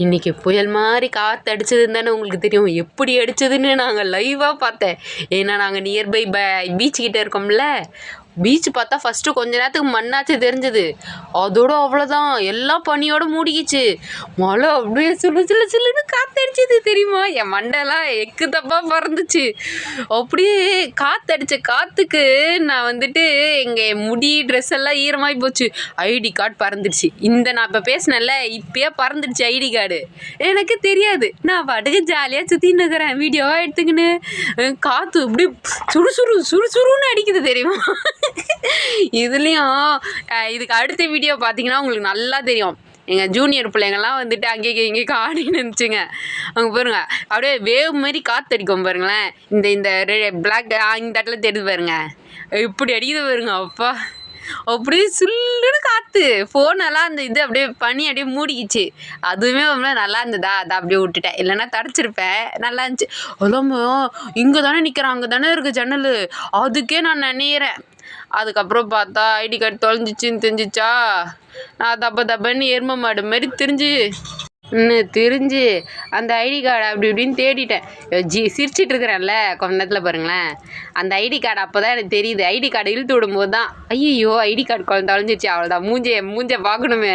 இன்றைக்கி புயல் மாதிரி காற்று அடிச்சதுன்னு தானே உங்களுக்கு தெரியும். எப்படி அடிச்சதுன்னு நாங்கள் லைவாக பார்த்தேன். ஏன்னா நாங்கள் நியர்பை பீச் கிட்டே இருக்கோம்ல. பீச் பார்த்தா ஃபஸ்ட்டு கொஞ்ச நேரத்துக்கு மண்ணாச்சு தெரிஞ்சது. அதோட அவ்வளோதான், எல்லாம் பனியோட மூடிக்கிச்சு. மழை அப்படியே சில்லுன்னு காற்றடிச்சிது தெரியுமா. என் மண்டெல்லாம் எக்கு தப்பாக பறந்துச்சு. அப்படியே காற்றடிச்ச காற்றுக்கு நான் வந்துட்டு எங்கள் முடி ட்ரெஸ் எல்லாம் ஈரமாகி போச்சு. ஐடி கார்டு பறந்துடுச்சு. நான் இப்போ பேசினேன்ல, இப்பயே பறந்துடுச்சு ஐடி கார்டு. எனக்கு தெரியாது. நான் பாட்டுக்கு ஜாலியாக சுற்றின்னு இருக்கிறேன், வீடியோவாக எடுத்துக்கின்னு. காற்று அப்படியே சுறுசுறுன்னு அடிக்குது தெரியுமா. இதுலேயும் இதுக்கு அடுத்த வீடியோ பார்த்தீங்கன்னா உங்களுக்கு நல்லா தெரியும். எங்கள் ஜூனியர் பிள்ளைங்கள்லாம் வந்துட்டு அங்கேயே இங்கே காடின்னு இருந்துச்சுங்க. அங்கே பாருங்க, அப்படியே வேவ் மாதிரி காற்றடிக்கும் பாருங்களேன். இந்த பிளாக் இந்த இடத்துல தெரியுது பாருங்க, இப்படி அடிக்குது பாருங்க. அப்பா அப்படியே சுல்லுன்னு காற்று. ஃபோனெல்லாம் அந்த இது அப்படியே பனி அப்படியே மூடிக்கிச்சு. அதுவுமே ரொம்ப நல்லா இருந்ததா, அதை அப்படியே விட்டுட்டேன். இல்லைன்னா தடைச்சிருப்பேன். நல்லா இருந்துச்சு. அதாமோ இங்கே தானே நிற்கிறேன், அங்கே தானே இருக்குது ஜன்னல், அதுக்கே நான் நினைக்கிறேன். அதுக்கப்புறம் பார்த்தா ஐடி கார்டு தொலைஞ்சிச்சின்னு தெரிஞ்சிச்சா. நான் தப்பன்னு எருமை மாடு மாதிரி தெரிஞ்சு அந்த ஐடி கார்டை அப்படி இப்படின்னு தேடிட்டேன். சிரிச்சிட்டு இருக்கிறேன்ல கொஞ்ச நேரத்தில் பாருங்களேன். அந்த ஐடி கார்டு அப்போ தான் எனக்கு தெரியுது. ஐடி கார்டு இழுத்து விடும்போது தான் ஐயோ ஐடி கார்டு குழந்தை தொலைஞ்சிச்சு, அவ்வளோதான், மூஞ்சை பார்க்கணுமே.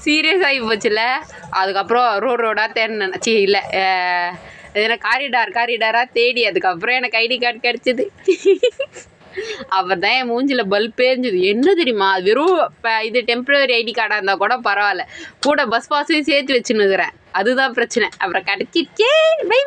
சீரியஸ் ஆகி போச்சுல. அதுக்கப்புறம் ரோடாக தேடினேன். இல்லை எதனா காரிடாராக தேடி அதுக்கப்புறம் எனக்கு ஐடி கார்டு கிடச்சிது. அப்புறம் தான் என் மூஞ்சில் பல்பே இருந்துது. என்ன தெரியுமா, அது வெறும் இது டெம்பரரி ஐடி கார்டாக இருந்தால் கூட பரவாயில்ல, கூட பஸ் பாஸையும் சேர்த்து வச்சுன்னுக்கிறேன். அதுதான் பிரச்சனை. அப்புறம் கிடச்சிருச்சே. பை.